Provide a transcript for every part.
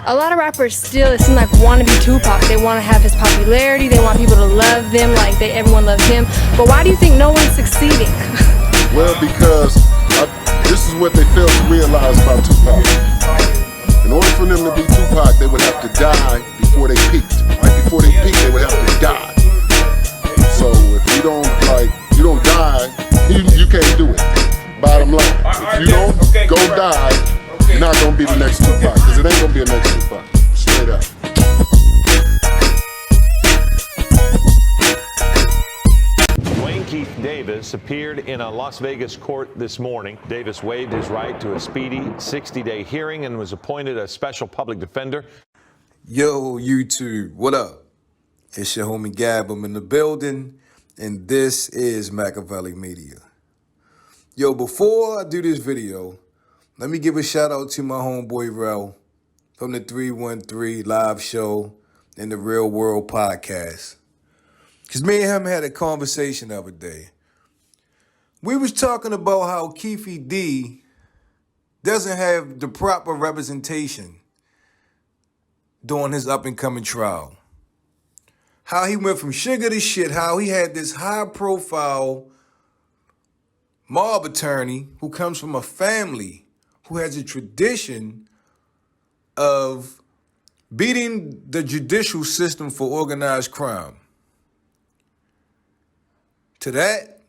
A lot of rappers still, it seems like, want to be Tupac. They want to have his popularity. They want people to love them like everyone loves him. But why do you think no one's succeeding? Well, because this is what they fail to realize about Tupac. In order for them to be Tupac, they would have to die before they peaked. Right before they peaked, they would have to die. So if you don't die, you can't do it. Bottom line, if you don't go die, you're not gonna be the next Tupac, because it ain't gonna be a next Tupac. Straight up. Keith Davis appeared in a Las Vegas court this morning. Davis waived his right to a speedy 60-day hearing and was appointed a special public defender. Yo, YouTube, what up? It's your homie Gab. I'm in the building, and this is MAKAVELI Media. Yo, before I do this video, let me give a shout out to my homeboy Rel from the 313 live show and the Real World podcast. Because me and him had a conversation the other day. We was talking about how KEEFE'E doesn't have the proper representation during his up-and-coming trial. How he went from sugar to shit, how he had this high-profile mob attorney who comes from a family who has a tradition of beating the judicial system for organized crime. To that,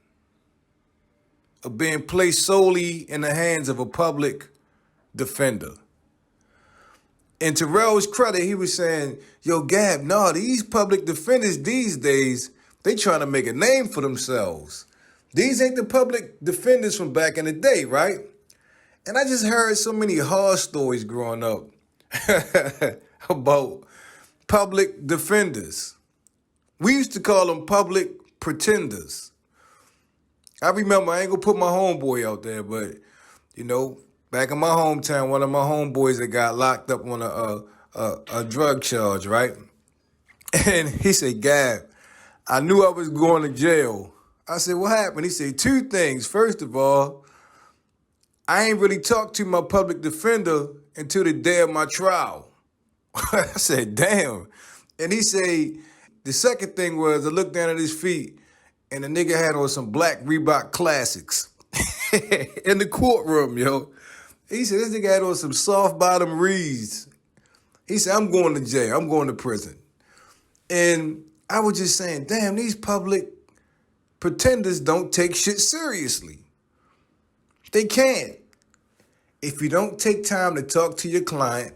of being placed solely in the hands of a public defender. And to Rel's credit, he was saying, yo, Gab, no, these public defenders these days, they trying to make a name for themselves. These ain't the public defenders from back in the day, right? And I just heard so many horror stories growing up about public defenders. We used to call them public pretenders. I remember, I ain't gonna put my homeboy out there, but, you know, back in my hometown, one of my homeboys that got locked up on a drug charge, right? And he said, Gab, I knew I was going to jail. I said, what happened? He said, two things. First of all, I ain't really talked to my public defender until the day of my trial. I said, damn. And he said, the second thing was I looked down at his feet and the nigga had on some black Reebok classics in the courtroom, yo. He said, this nigga had on some soft bottom Reeds. He said, I'm going to jail. I'm going to prison. And I was just saying, damn, these public pretenders don't take shit seriously. They can't. If you don't take time to talk to your client,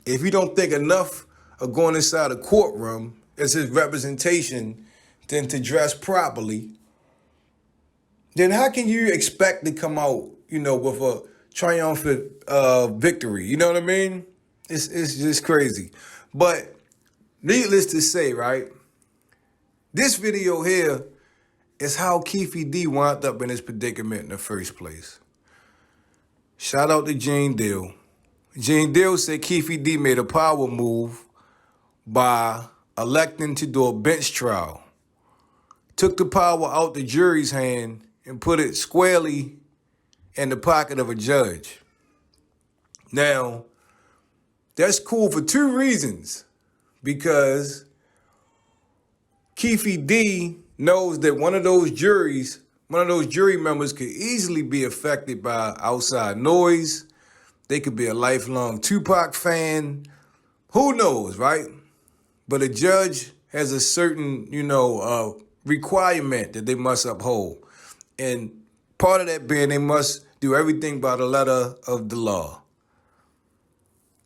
if you don't think enough of going inside a courtroom as his representation than to dress properly, then how can you expect to come out, you know, with a triumphant victory? You know what I mean? It's just crazy. But needless to say, right, this video here is how KEEFE'E wound up in this predicament in the first place. Shout out to Gene Deal. Gene Deal said KEEFE'E made a power move by electing to do a bench trial. Took the power out the jury's hand and put it squarely in the pocket of a judge. Now, that's cool for two reasons. Because KEEFE'E knows that one of those jury members could easily be affected by outside noise. They could be a lifelong Tupac fan. Who knows, right? But a judge has a certain, requirement that they must uphold. And part of that being they must do everything by the letter of the law.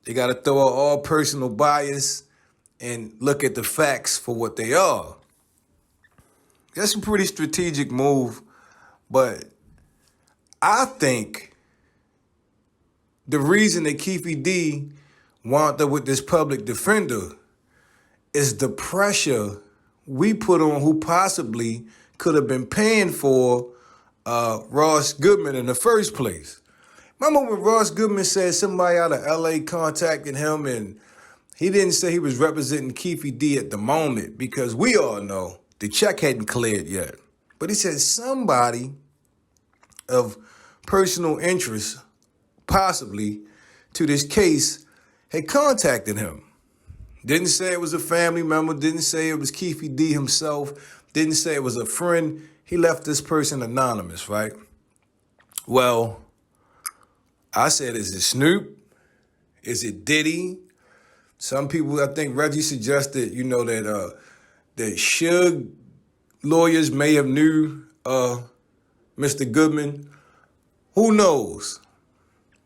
They got to throw out all personal bias and look at the facts for what they are. That's a pretty strategic move, but I think the reason that KEEFE'E wound up with this public defender is the pressure we put on who possibly could have been paying for Ross Goodman in the first place. Remember when Ross Goodman said somebody out of LA contacted him and he didn't say he was representing KEEFE'E at the moment because we all know the check hadn't cleared yet. But he said somebody of personal interest, possibly, to this case had contacted him. Didn't say it was a family member, didn't say it was KEEFE'E himself, didn't say it was a friend. He left this person anonymous, right? Well, I said, is it Snoop? Is it Diddy? Some people, I think Reggie suggested, you know, that Suge lawyers may have knew Mr. Goodman. Who knows?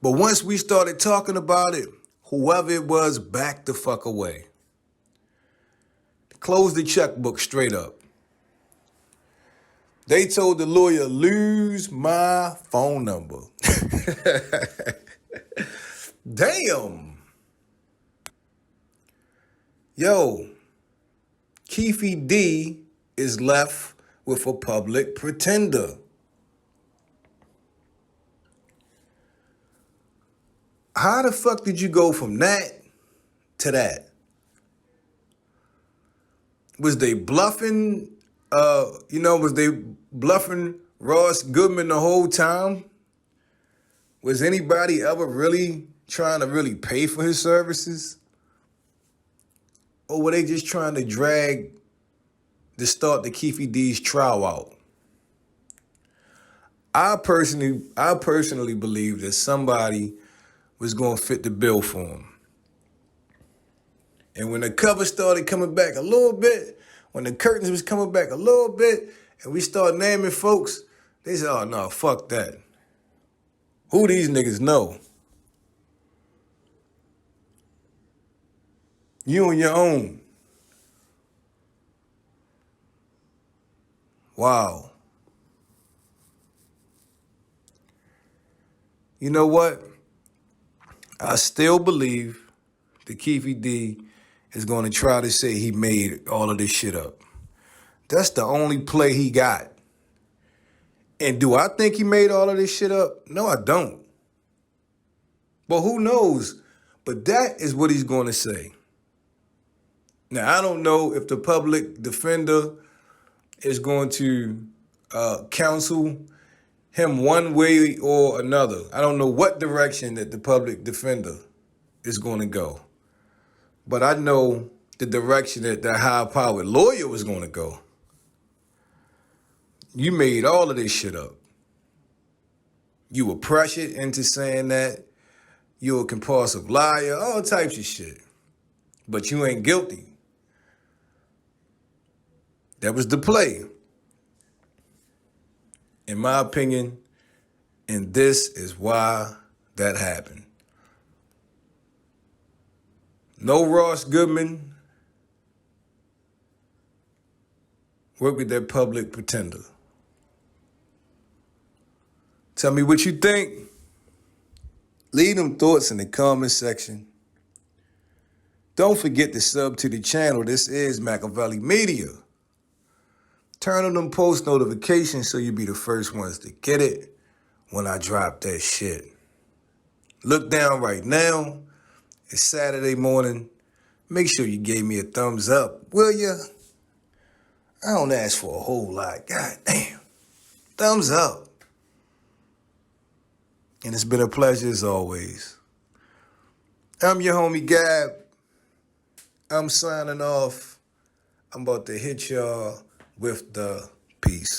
But once we started talking about it, whoever it was backed the fuck away. Closed the checkbook straight up. They told the lawyer, lose my phone number. Damn. Yo, KEEFE'E is left with a public pretender. How the fuck did you go from that to that? Was they bluffing, was they bluffing Ross Goodman the whole time? Was anybody ever really trying to really pay for his services? Or were they just trying to start the KEEFE'E's trial out? I personally believe that somebody was going to fit the bill for him. And when the cover started coming back a little bit, when the curtains was coming back a little bit, and we started naming folks, they said, oh, no, fuck that. Who these niggas know? You on your own. Wow. You know what? I still believe that KEEFE'E is going to try to say he made all of this shit up. That's the only play he got. And do I think he made all of this shit up? No, I don't. But who knows? But that is what he's going to say. Now, I don't know if the public defender is going to counsel him one way or another. I don't know what direction that the public defender is going to go. But I know the direction that the high-powered lawyer was going to go. You made all of this shit up. You were pressured into saying that. You're a compulsive liar, all types of shit. But you ain't guilty. That was the play. In my opinion, and this is why that happened. No Ross Goodman. Work with that public pretender. Tell me what you think. Leave them thoughts in the comment section. Don't forget to sub to the channel. This is Makaveli Media. Turn on them post notifications so you'll be the first ones to get it when I drop that shit. Look down right now. It's Saturday morning. Make sure you gave me a thumbs up, will ya? I don't ask for a whole lot. God damn. Thumbs up. And it's been a pleasure as always. I'm your homie Gab. I'm signing off. I'm about to hit y'all with the peace.